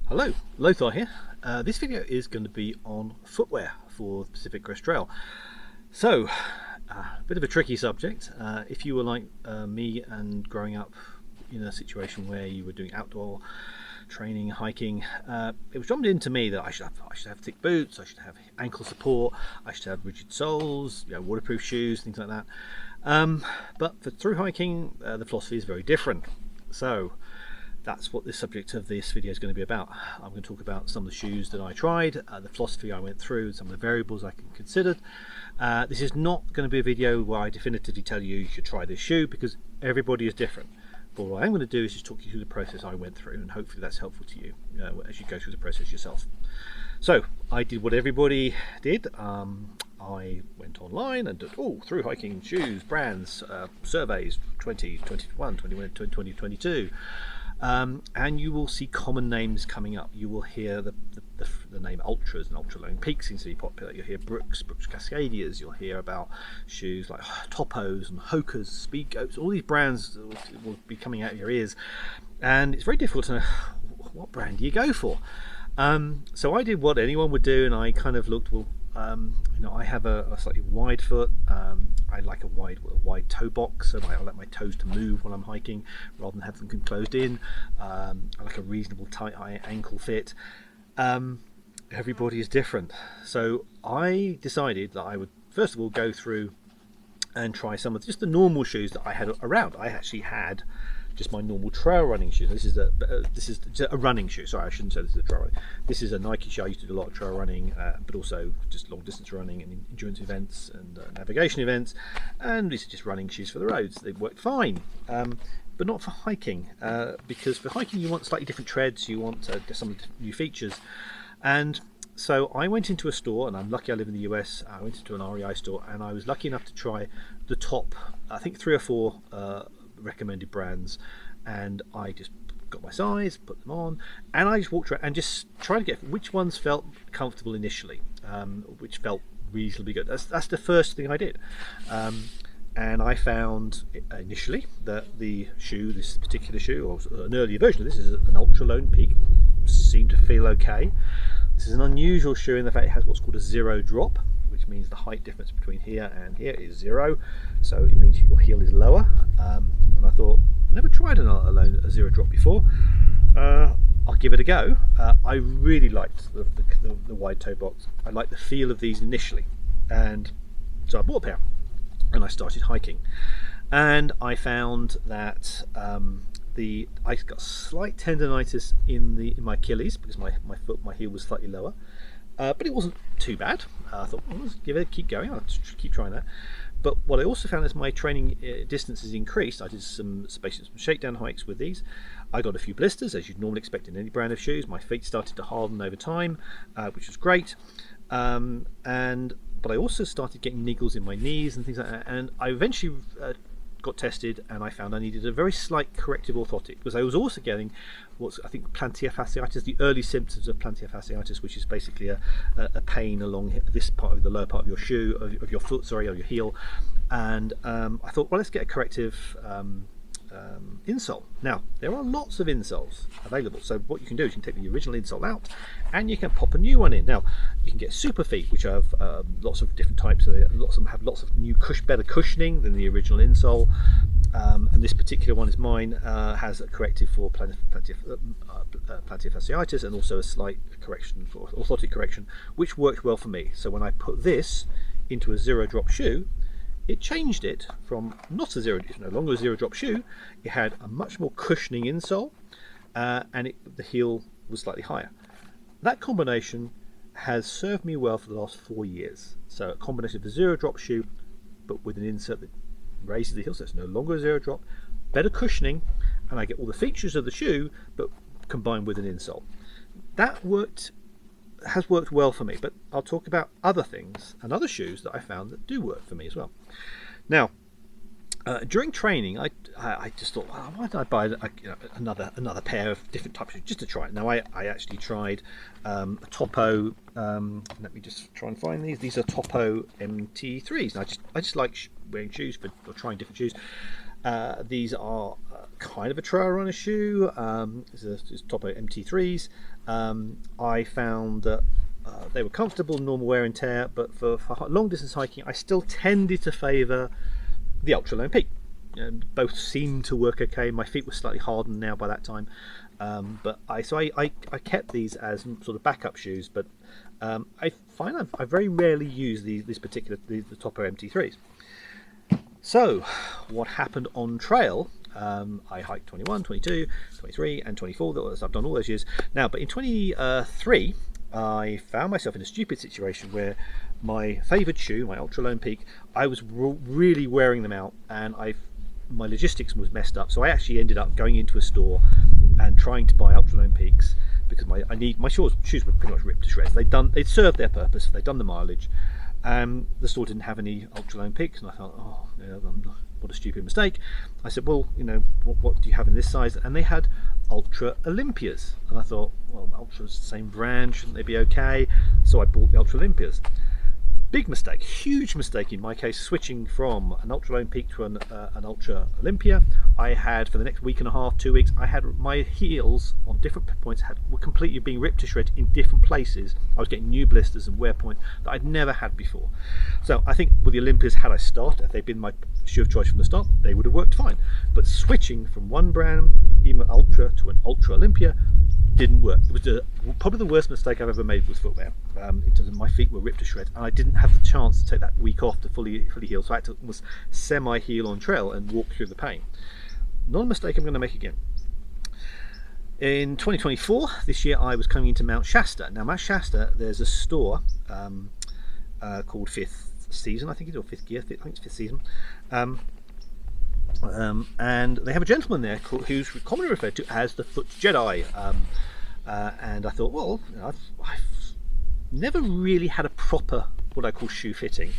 Hello, Lothar here. This video is going to be on footwear for the Pacific Crest Trail. So, a bit of a tricky subject. If you were like me and growing up in a situation where you were doing outdoor training, hiking, it was drummed into me that I should have thick boots, I should have ankle support, I should have rigid soles, waterproof shoes, things like that. But for through hiking, the philosophy is very different. So that's what the subject of this video is going to be about. I'm going to talk about some of the shoes that I tried, the philosophy I went through, some of the variables I considered. This is not going to be a video where I definitively tell you you should try this shoe, because everybody is different. But what I'm going to do is just talk you through the process I went through, and hopefully that's helpful to you as you go through the process yourself. So I did what everybody did. I went online and did through hiking shoes, brands, surveys 2021, 2022. And you will see common names coming up. You will hear the name Ultras and Ultra Lone Peak seems to be popular. You'll hear Brooks Cascadias. You'll hear about shoes like Topos and Hokers, Speed Goats. All these brands will be coming out of your ears, and it's very difficult to know what brand do you go for. So I did what anyone would do, and I kind of looked, well, I have a slightly wide foot. I like a wide toe box, so I like my toes to move when I'm hiking rather than have them closed in. I like a reasonable tight ankle fit. Everybody is different, so I decided that I would first of all go through and try some of just the normal shoes that I had around. I actually had just my normal trail running shoes. This is a running shoe. Sorry, I shouldn't say this is a trail running. This is a Nike shoe. I used to do a lot of trail running, but also just long distance running and endurance events and navigation events. And these are just running shoes for the roads. They worked fine, but not for hiking, because for hiking you want slightly different treads. You want some new features. And so I went into a store, and I'm lucky I live in the US. I went into an REI store, and I was lucky enough to try the top, I think 3 or 4 recommended brands, and I just got my size, put them on, and I just walked around and just tried to get which ones felt comfortable initially, which felt reasonably good. That's the first thing I did, and I found initially that this particular shoe, or an earlier version of this, is an Ultra Lone Peak, seemed to feel okay. This is an unusual shoe in the fact it has what's called a zero drop, which means the height difference between here and here is 0, so it means your heel is lower. And I thought, I've never tried a zero drop before. I'll give it a go. I really liked the wide toe box. I liked the feel of these initially, and so I bought a pair and I started hiking. And I found that I got slight tendonitis in my Achilles because my heel was slightly lower. But it wasn't too bad. I thought, well, let's keep going. I'll keep trying that. But what I also found is my training distances increased. I did some shakedown hikes with these. I got a few blisters, as you'd normally expect in any brand of shoes. My feet started to harden over time, which was great. But I also started getting niggles in my knees and things like that. And I eventually got tested, and I found I needed a very slight corrective orthotic, because I was also getting what's, I think, plantar fasciitis, the early symptoms of plantar fasciitis, which is basically a pain along this part of the lower part of your shoe, of your foot, sorry, or your heel. And I thought, well, let's get a corrective insole. Now, there are lots of insoles available, so what you can do is you can take the original insole out and you can pop a new one in. Now, you can get super feet, which have lots of different types. Lots of them have lots of new better cushioning than the original insole, and this particular one is mine, has a corrective for plantar fasciitis, and also a slight correction for orthotic correction, which worked well for me. So when I put this into a zero drop shoe, it changed it from it's no longer a zero drop shoe. It had a much more cushioning insole, and the heel was slightly higher. That combination has served me well for the last 4 years. So a combination of a zero drop shoe, but with an insert that raises the heel, so it's no longer a zero drop, better cushioning, and I get all the features of the shoe, but combined with an insole. That has worked well for me, but I'll talk about other things and other shoes that I found that do work for me as well. Now, during training, I just thought, well, why don't I buy another pair of different types of shoes just to try it. Now, I actually tried a Topo. Let me just try and find these. These are Topo MT3s. And I just like wearing shoes or trying different shoes. These are kind of a trail runner shoe. It's Topo MT3s. I found that they were comfortable, normal wear and tear, but for long distance hiking, I still tended to favour the Ultra Lone Peak. Both seemed to work okay. My feet were slightly hardened now by that time, but I kept these as sort of backup shoes. But I find I very rarely use the Topo MT3s. So what happened on trail? I hiked 21, 22, 23 and 24. I've done all those years now, but in 23 I found myself in a stupid situation where my favoured shoe, my Ultra Lone Peak, I was really wearing them out, and my logistics was messed up. So I actually ended up going into a store and trying to buy Ultra Lone Peaks because my shoes were pretty much ripped to shreds. They'd served their purpose. They'd done the mileage. The store didn't have any Ultra Lone Peaks, and I thought, oh, what a stupid mistake. I said, well, what do you have in this size? And they had Ultra Olympias, and I thought, well, Ultra's the same brand, shouldn't they be okay? So I bought the Ultra Olympias. Big mistake, huge mistake in my case, switching from an Ultra Lone Peak to an Ultra Olympia. I had, for the next week and a half, 2 weeks, I had my heels on different points were completely being ripped to shreds in different places. I was getting new blisters and wear points that I'd never had before. So I think with the Olympias, had I started, if they'd been my shoe of choice from the start, they would have worked fine. But switching from one brand, even an Ultra, to an Ultra Olympia, didn't work. It was probably the worst mistake I've ever made with footwear. In terms of my feet were ripped to shreds, and I didn't have the chance to take that week off to fully heal, so I had to almost semi-heal on trail and walk through the pain. Not a mistake I'm going to make again. In 2024, this year, I was coming into Mount Shasta. Now, Mount Shasta, there's a store called Fifth Season, I think it is, or Fifth Gear, I think it's Fifth Season. And they have a gentleman there who's commonly referred to as the Foot Jedi. And I thought, well, I've never really had a proper, what I call, shoe fitting,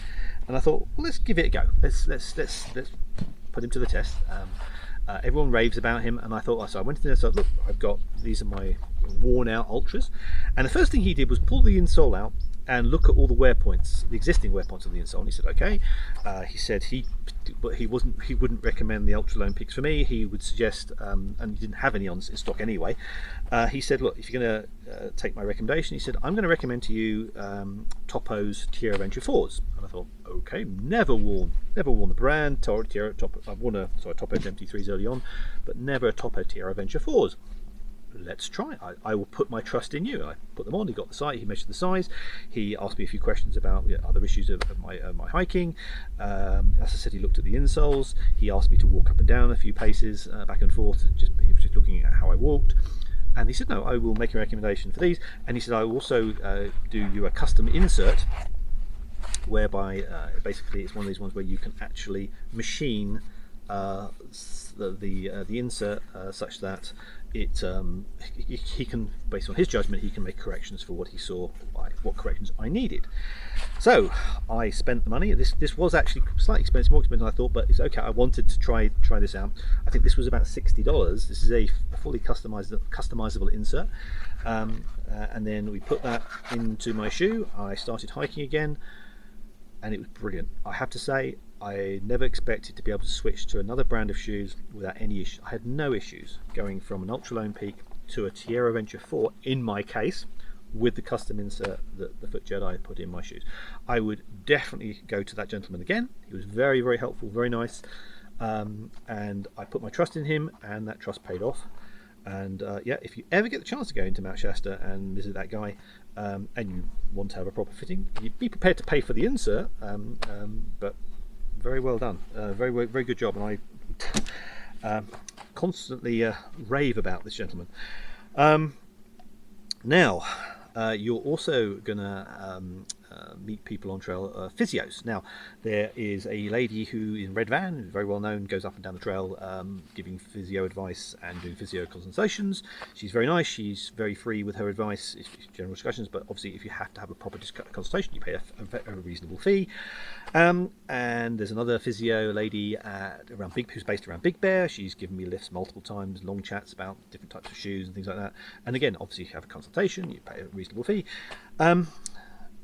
and I thought, well, let's give it a go. Let's put him to the test. Everyone raves about him, and I thought, so I went in there. So look, these are my worn out Ultras, and the first thing he did was pull the insole out and look at all the wear points, the existing wear points of the insole. And he said, okay. He said he wouldn't recommend the Ultra Lone Peaks for me. He would suggest, and he didn't have any in stock anyway. He said, look, if you're going to take my recommendation, he said, I'm going to recommend to you Topo's Tierra Venture 4s. And I thought, okay, never worn the brand. I've worn Topo MT3s early on, but never a Topo Tierra Venture 4s. Let's try. I will put my trust in you. I put them on. He got the size. He measured the size. He asked me a few questions about other issues of my hiking. As I said, he looked at the insoles. He asked me to walk up and down a few paces, back and forth. He was just looking at how I walked. And he said, no, I will make a recommendation for these. And he said, I will also do you a custom insert, whereby basically it's one of these ones where you can actually machine the insert such that he can, based on his judgment, he can make corrections for what he saw, what corrections I needed. So I spent the money. This was actually slightly expensive, more expensive than I thought, but it's okay. I wanted to try this out. I think this was about $60. This is a fully customizable insert, and then we put that into my shoe. I started hiking again, and it was brilliant. I have to say, I never expected to be able to switch to another brand of shoes without any issue. I had no issues going from an Ultra Lone Peak to a Tierra Venture 4, in my case, with the custom insert that the Foot Jedi put in my shoes. I would definitely go to that gentleman again. He was very, very helpful, very nice, and I put my trust in him, and that trust paid off. And yeah, if you ever get the chance to go into Mount Shasta and visit that guy, and you want to have a proper fitting, you'd be prepared to pay for the insert, but very well done, very good job, and I constantly rave about this gentleman. Now, you're also gonna meet people on trail, physios. Now, there is a lady who in red van, very well known, goes up and down the trail giving physio advice and doing physio consultations. She's very nice. She's very free with her advice. It's general discussions, but obviously if you have to have a proper consultation, you pay a reasonable fee. And there's another physio lady who's based around Big Bear. She's given me lifts multiple times, long chats about different types of shoes and things like that. And again, obviously if you have a consultation, you pay a reasonable fee.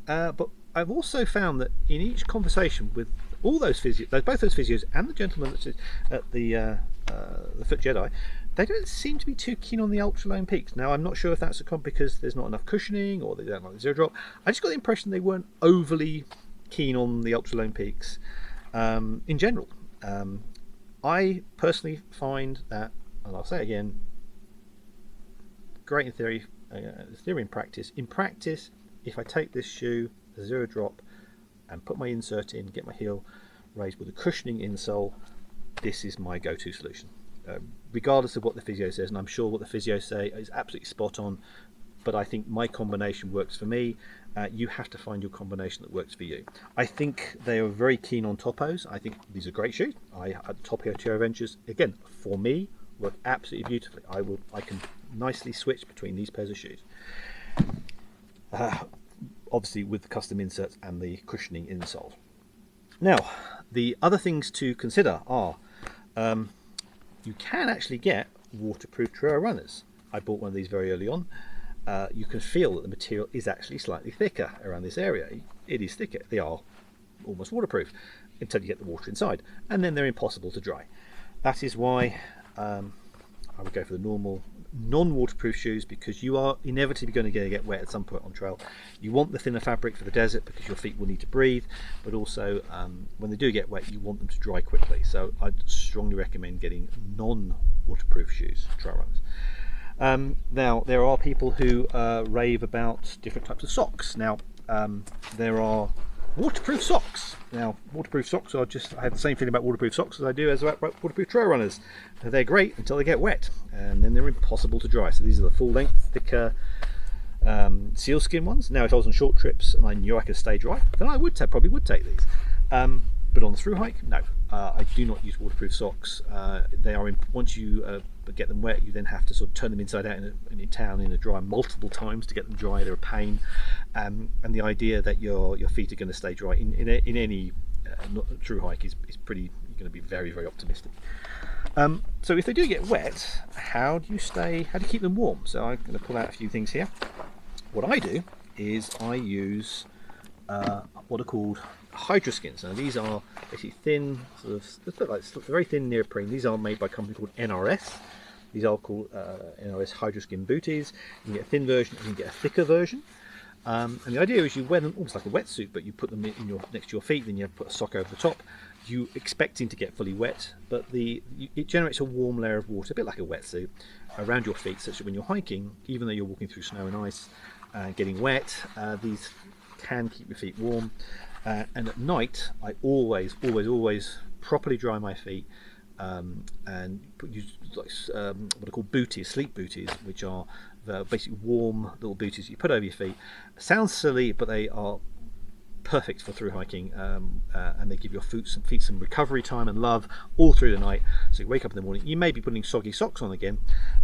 But I've also found that in each conversation with all those physios, both those physios and the gentleman that's at the the Foot Jedi, they don't seem to be too keen on the ultra low peaks. Now I'm not sure if that's because there's not enough cushioning or they don't like the zero drop. I just got the impression they weren't overly keen on the ultra low peaks in general. I personally find that, and I'll say it again, great in theory, theory in practice. In practice, if I take this shoe, the zero drop, and put my insert in, get my heel raised with a cushioning insole, this is my go-to solution. Regardless of what the physio says, and I'm sure what the physio say is absolutely spot on, but I think my combination works for me. You have to find your combination that works for you. I think they are very keen on toppos. I think these are great shoes. Top Heel Terra Ventures, again, for me, work absolutely beautifully. I can nicely switch between these pairs of shoes. Obviously with the custom inserts and the cushioning insole. Now, the other things to consider are you can actually get waterproof trail runners. I bought one of these very early on. You can feel that the material is actually slightly thicker around this area. It is thicker. They are almost waterproof until you get the water inside, and then they're impossible to dry. That is why I would go for the normal non-waterproof shoes, because you are inevitably going to get wet at some point on trail. You want the thinner fabric for the desert because your feet will need to breathe, but also when they do get wet, you want them to dry quickly. So I'd strongly recommend getting non-waterproof shoes, trail runners. Now there are people who rave about different types of socks. Now there are waterproof socks. Now waterproof socks are I have the same feeling about waterproof socks as I do about waterproof trail runners. They're great until they get wet, and then they're impossible to dry. So these are the full length, thicker sealskin ones. Now if I was on short trips and I knew I could stay dry, then I probably would take these. But on the thru-hike, no, I do not use waterproof socks. They are once you get them wet, you then have to sort of turn them inside out in a towel in a dryer multiple times to get them dry. They're a pain, and the idea that your feet are going to stay dry in any thru-hike is pretty. You're going to be very, very optimistic. So if they do get wet, how do you keep them warm? So I'm going to pull out a few things here. What I do is I use what are called hydroskins. Now these are actually thin, very thin neoprene. These are made by a company called NRS. These are called NRS hydroskin booties. You can get a thin version and you can get a thicker version. And the idea is you wear them almost like a wetsuit, but you put them next to your feet, then you put a sock over the top. You expecting to get fully wet, but it generates a warm layer of water, a bit like a wetsuit, around your feet, such that when you're hiking, even though you're walking through snow and ice, getting wet, these can keep your feet warm. And at night, I always properly dry my feet and use what are called booties, sleep booties, which are basically warm little booties you put over your feet. Sounds silly, but they are perfect for thru hiking, and they give your feet some recovery time and love all through the night. So you wake up in the morning, you may be putting soggy socks on again,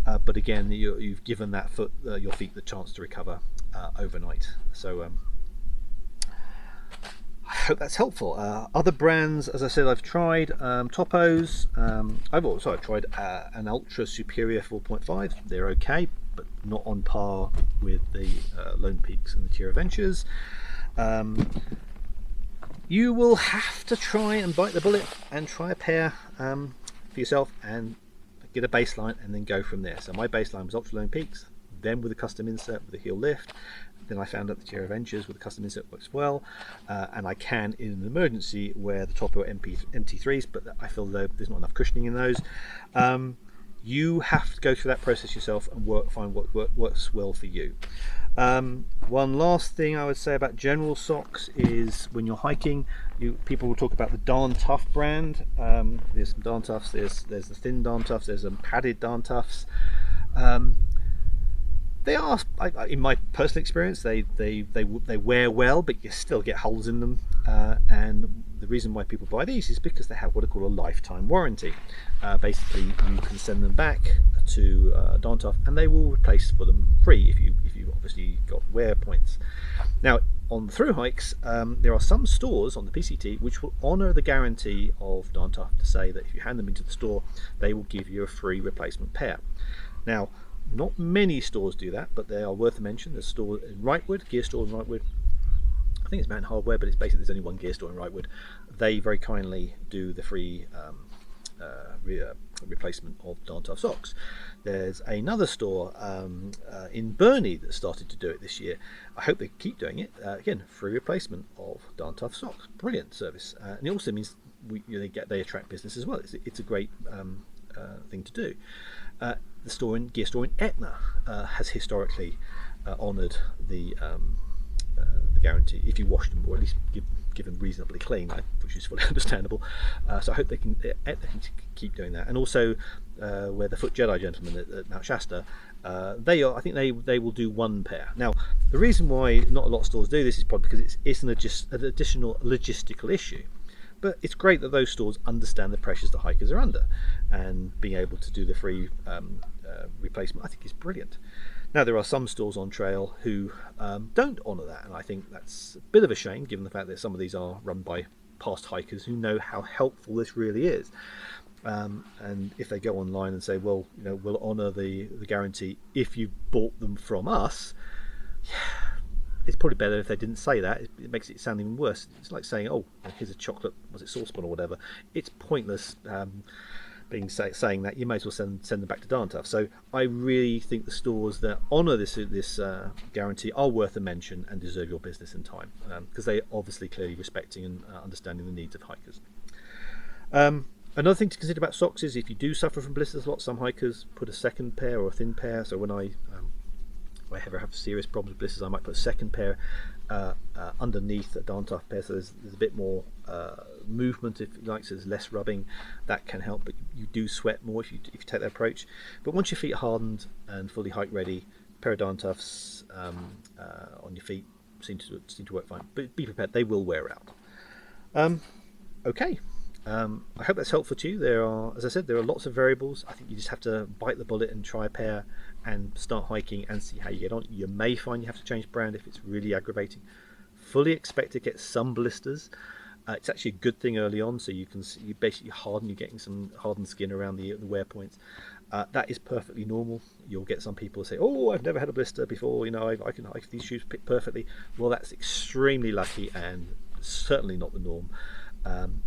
but again you've given that your feet the chance to recover overnight. So I hope that's helpful. Other brands, as I said, I've tried Toppos. I've tried an Ultra Superior 4.5. They're okay, but not on par with the Lone Peaks and the Terra Ventures. You will have to try and bite the bullet and try a pair for yourself and get a baseline and then go from there. So my baseline was Ultra Lone Peaks, then with a custom insert with a heel lift. Then I found out the Terra Ventures with a custom insert works well, and I can, in an emergency, wear the Topo MT3s, but I feel there's not enough cushioning in those. You have to go through that process yourself and find what works well for you. One last thing I would say about general socks is when you're hiking, people will talk about the Darn Tough brand. There's some Darn Toughs, there's the thin Darn Toughs, there's some padded Darn Toughs. They are, in my personal experience, they wear well, but you still get holes in them. And the reason why people buy these is because they have what are called a lifetime warranty. Basically, you can send them back to Darn Tough, and they will replace for them free if you obviously got wear points. Now, on the thru-hikes, there are some stores on the PCT which will honour the guarantee of Darn Tough to say that if you hand them into the store, they will give you a free replacement pair. Now, not many stores do that, but they are worth a mention. There's a store in Wrightwood, gear store in Wrightwood. I think it's Mountain Hardware, but it's basically there's only one gear store in Wrightwood. They very kindly do the free replacement of Darn Tough socks. There's another store in Burnley that started to do it this year. I hope they keep doing it. Again, free replacement of Darn Tough socks. Brilliant service, and it also means they attract business as well. It's a great thing to do. The gear store in Etna has historically honoured the guarantee if you wash them, or at least give them reasonably clean, which is fully understandable. So I hope they can keep doing that. And also where the Foot Jedi gentlemen at Mount Shasta, I think they will do one pair. Now the reason why not a lot of stores do this is probably because it's an additional logistical issue. But it's great that those stores understand the pressures that hikers are under, and being able to do the free replacement, I think, is brilliant. Now there are some stores on trail who don't honour that, and I think that's a bit of a shame, given the fact that some of these are run by past hikers who know how helpful this really is. And if they go online and say, well, we'll honour the guarantee if you bought them from us, it's probably better if they didn't say that. It makes it sound even worse. It's like saying, oh, here's a chocolate, was it saucepan or whatever. It's pointless saying that. You may as well send them back to Darn Tough. So I really think the stores that honour this guarantee are worth a mention and deserve your business and time, because they are obviously clearly respecting and understanding the needs of hikers. Another thing to consider about socks is if you do suffer from blisters a lot, some hikers put a second pair or a thin pair. So when I ever have serious problems with blisters, I might put a second pair underneath a Darn Tough pair, so there's a bit more movement, if you like, so there's less rubbing. That can help, but you do sweat more if you take that approach. But once your feet are hardened and fully hike ready, a pair of Darn Toughs on your feet seem to work fine. But be prepared, they will wear out. Okay. I hope that's helpful to you. As I said, there are lots of variables. I think you just have to bite the bullet and try a pair and start hiking and see how you get on. You may find you have to change brand if it's really aggravating. Fully expect to get some blisters. It's actually a good thing early on, so you basically harden. You're getting some hardened skin around the wear points. That is perfectly normal. You'll get some people who say, "Oh, I've never had a blister before. I can hike these shoes perfectly." Well, that's extremely lucky and certainly not the norm.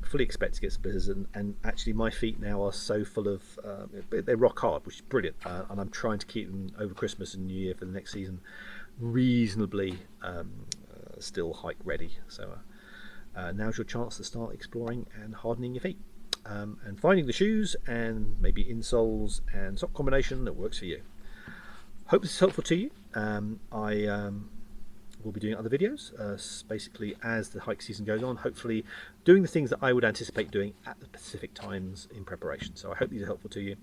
Fully expect to get some blisters, and actually my feet now are so full of they're rock hard, which is brilliant, and I'm trying to keep them over Christmas and New Year for the next season reasonably still hike ready. So now's your chance to start exploring and hardening your feet, and finding the shoes and maybe insoles and sock combination that works for you. Hope this is helpful to you. We'll be doing other videos basically as the hike season goes on, hopefully doing the things that I would anticipate doing at the specific times in preparation. So I hope these are helpful to you,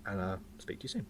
and I'll speak to you soon.